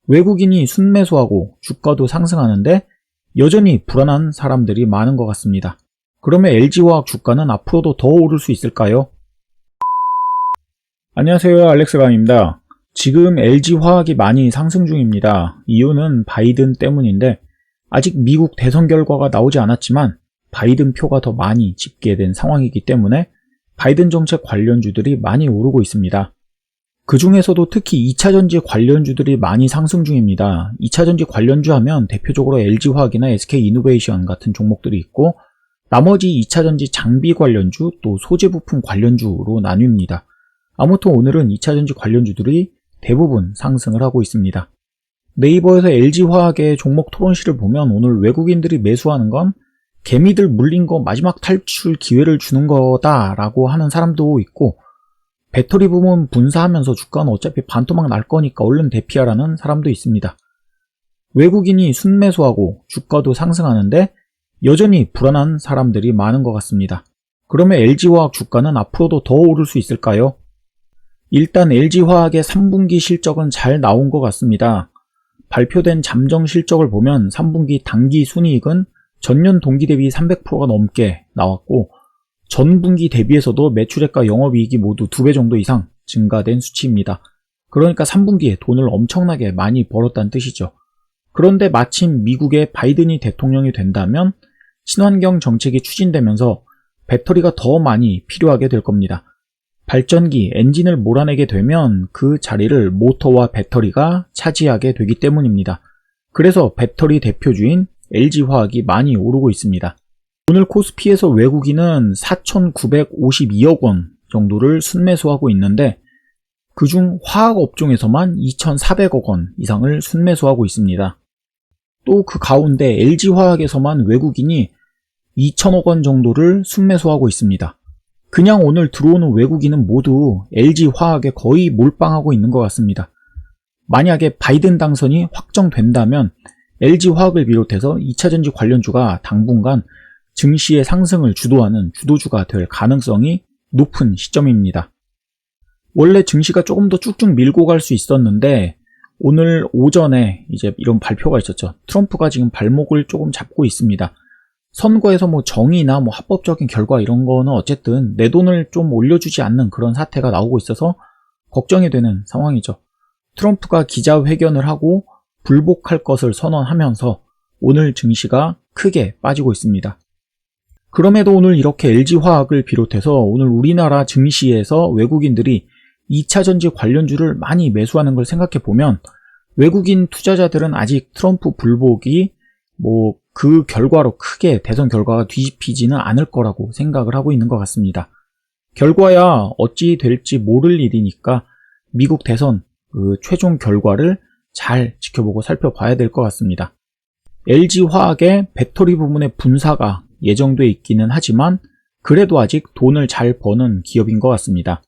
외국인이 순매수하고 주가도 상승하는데 여전히 불안한 사람들이 많은 것 같습니다. 그러면 LG화학 주가는 앞으로도 더 오를 수 있을까요? 안녕하세요, 알렉스강입니다. 지금 LG화학이 많이 상승 중입니다. 이유는 바이든 때문인데 아직 미국 대선 결과가 나오지 않았지만 바이든 표가 더 많이 집계된 상황이기 때문에 바이든 정책 관련주들이 많이 오르고 있습니다. 그 중에서도 특히 2차전지 관련주들이 많이 상승 중입니다. 2차전지 관련주 하면 대표적으로 LG화학이나 SK이노베이션 같은 종목들이 있고 나머지 2차전지 장비 관련주 또 소재 부품 관련주로 나뉩니다. 아무튼 오늘은 2차전지 관련주들이 대부분 상승을 하고 있습니다. 네이버에서 LG화학의 종목 토론실을 보면 오늘 외국인들이 매수하는 건 개미들 물린 거 마지막 탈출 기회를 주는 거다라고 하는 사람도 있고 배터리 부문 분사하면서 주가는 어차피 반토막 날 거니까 얼른 대피하라는 사람도 있습니다. 외국인이 순매수하고 주가도 상승하는데 여전히 불안한 사람들이 많은 것 같습니다. 그러면 LG화학 주가는 앞으로도 더 오를 수 있을까요? 일단 LG화학의 3분기 실적은 잘 나온 것 같습니다. 발표된 잠정 실적을 보면 3분기 당기 순이익은 전년 동기 대비 300%가 넘게 나왔고 전분기 대비해서도 매출액과 영업이익이 모두 2배 정도 이상 증가된 수치입니다. 그러니까 3분기에 돈을 엄청나게 많이 벌었다는 뜻이죠. 그런데 마침 미국의 바이든이 대통령이 된다면 친환경 정책이 추진되면서 배터리가 더 많이 필요하게 될 겁니다. 발전기, 엔진을 몰아내게 되면 그 자리를 모터와 배터리가 차지하게 되기 때문입니다. 그래서 배터리 대표주인 LG화학이 많이 오르고 있습니다. 오늘 코스피에서 외국인은 4,952억 원 정도를 순매수하고 있는데 그중 화학업종에서만 2,400억 원 이상을 순매수하고 있습니다. 또 그 가운데 LG화학에서만 외국인이 2,000억 원 정도를 순매수하고 있습니다. 그냥 오늘 들어오는 외국인은 모두 LG화학에 거의 몰빵하고 있는 것 같습니다. 만약에 바이든 당선이 확정된다면 LG화학을 비롯해서 2차전지 관련주가 당분간 증시의 상승을 주도하는 주도주가 될 가능성이 높은 시점입니다. 원래 증시가 조금 더 쭉쭉 밀고 갈 수 있었는데 오늘 오전에 이제 이런 발표가 있었죠. 트럼프가 지금 발목을 조금 잡고 있습니다. 선거에서 정의나 합법적인 결과 이런 거는 어쨌든 내 돈을 좀 올려주지 않는 그런 사태가 나오고 있어서 걱정이 되는 상황이죠. 트럼프가 기자회견을 하고 불복할 것을 선언하면서 오늘 증시가 크게 빠지고 있습니다. 그럼에도 오늘 이렇게 LG화학을 비롯해서 오늘 우리나라 증시에서 외국인들이 2차전지 관련주를 많이 매수하는 걸 생각해보면 외국인 투자자들은 아직 트럼프 불복이 그 결과로 크게 대선 결과가 뒤집히지는 않을 거라고 생각을 하고 있는 것 같습니다. 결과야 어찌 될지 모를 일이니까 미국 대선 그 최종 결과를 잘 지켜보고 살펴봐야 될 것 같습니다. LG화학의 배터리 부문의 분사가 예정돼 있기는 하지만 그래도 아직 돈을 잘 버는 기업인 것 같습니다.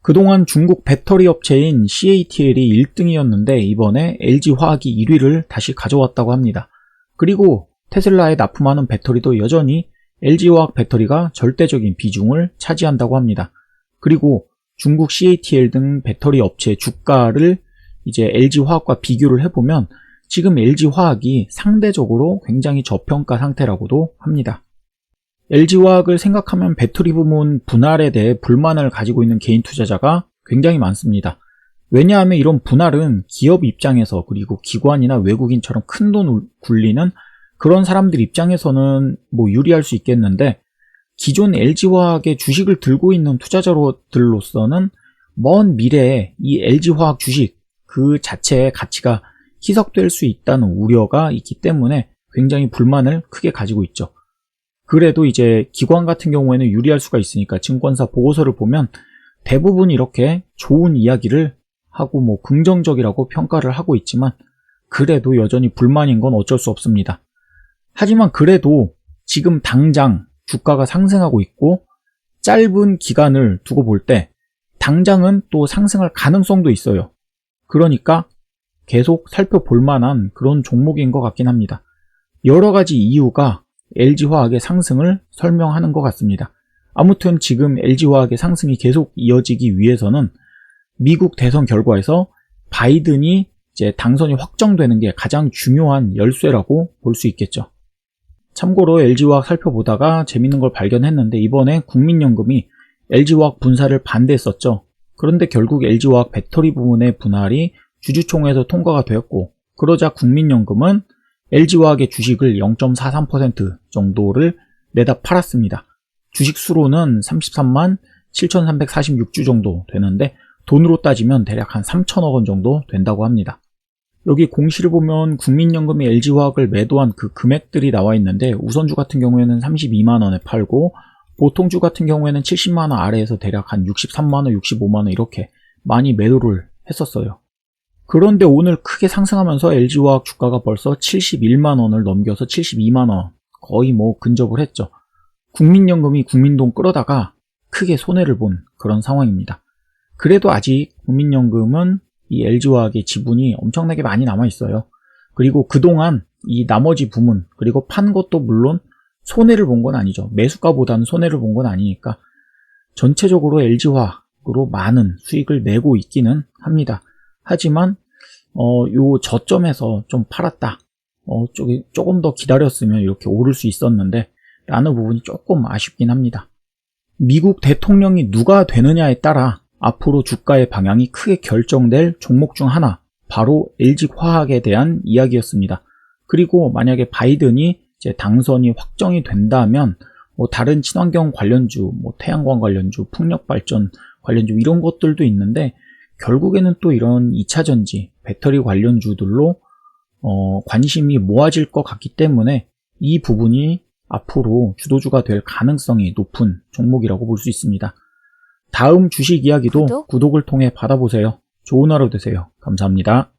그동안 중국 배터리 업체인 CATL이 1등이었는데 이번에 LG화학이 1위를 다시 가져왔다고 합니다. 그리고 테슬라에 납품하는 배터리도 여전히 LG화학 배터리가 절대적인 비중을 차지한다고 합니다. 그리고 중국 CATL 등 배터리 업체 주가를 이제 LG화학과 비교를 해보면 지금 LG화학이 상대적으로 굉장히 저평가 상태라고도 합니다. LG화학을 생각하면 배터리 부문 분할에 대해 불만을 가지고 있는 개인 투자자가 굉장히 많습니다. 왜냐하면 이런 분할은 기업 입장에서 그리고 기관이나 외국인처럼 큰 돈 굴리는 그런 사람들 입장에서는 유리할 수 있겠는데 기존 LG화학의 주식을 들고 있는 투자자들로서는 먼 미래에 이 LG화학 주식 그 자체의 가치가 희석될 수 있다는 우려가 있기 때문에 굉장히 불만을 크게 가지고 있죠. 그래도 이제 기관 같은 경우에는 유리할 수가 있으니까 증권사 보고서를 보면 대부분 이렇게 좋은 이야기를 하고 긍정적이라고 평가를 하고 있지만 그래도 여전히 불만인 건 어쩔 수 없습니다. 하지만 그래도 지금 당장 주가가 상승하고 있고 짧은 기간을 두고 볼 때 당장은 또 상승할 가능성도 있어요. 그러니까 계속 살펴볼 만한 그런 종목인 것 같긴 합니다. 여러 가지 이유가 LG화학의 상승을 설명하는 것 같습니다. 아무튼 지금 LG화학의 상승이 계속 이어지기 위해서는 미국 대선 결과에서 바이든이 이제 당선이 확정되는 게 가장 중요한 열쇠라고 볼 수 있겠죠. 참고로 LG화학 살펴보다가 재밌는 걸 발견했는데 이번에 국민연금이 LG화학 분사를 반대했었죠. 그런데 결국 LG화학 배터리 부문의 분할이 주주총회에서 통과가 되었고 그러자 국민연금은 LG화학의 주식을 0.43% 정도를 내다 팔았습니다. 주식 수로는 33만 7,346주 정도 되는데 돈으로 따지면 대략 한 3천억 원 정도 된다고 합니다. 여기 공시를 보면 국민연금이 LG화학을 매도한 그 금액들이 나와 있는데 우선주 같은 경우에는 32만원에 팔고 보통주 같은 경우에는 70만원 아래에서 대략 한 63만원, 65만원 이렇게 많이 매도를 했었어요. 그런데 오늘 크게 상승하면서 LG화학 주가가 벌써 71만원을 넘겨서 72만원 거의 근접을 했죠. 국민연금이 국민돈 끌어다가 크게 손해를 본 그런 상황입니다. 그래도 아직 국민연금은 이 LG화학의 지분이 엄청나게 많이 남아있어요. 그리고 그동안 이 나머지 부문 그리고 판 것도 물론 손해를 본 건 아니죠. 매수가보다는 손해를 본 건 아니니까 전체적으로 LG화학으로 많은 수익을 내고 있기는 합니다. 하지만 요 저점에서 좀 팔았다. 조금 더 기다렸으면 이렇게 오를 수 있었는데 라는 부분이 조금 아쉽긴 합니다. 미국 대통령이 누가 되느냐에 따라 앞으로 주가의 방향이 크게 결정될 종목 중 하나, 바로 LG화학에 대한 이야기였습니다. 그리고 만약에 바이든이 이제 당선이 확정이 된다면 다른 친환경 관련주, 태양광 관련주, 풍력발전 관련주 이런 것들도 있는데 결국에는 또 이런 2차전지, 배터리 관련주들로 관심이 모아질 것 같기 때문에 이 부분이 앞으로 주도주가 될 가능성이 높은 종목이라고 볼 수 있습니다. 다음 주식 이야기도 구독을 통해 받아보세요. 좋은 하루 되세요. 감사합니다.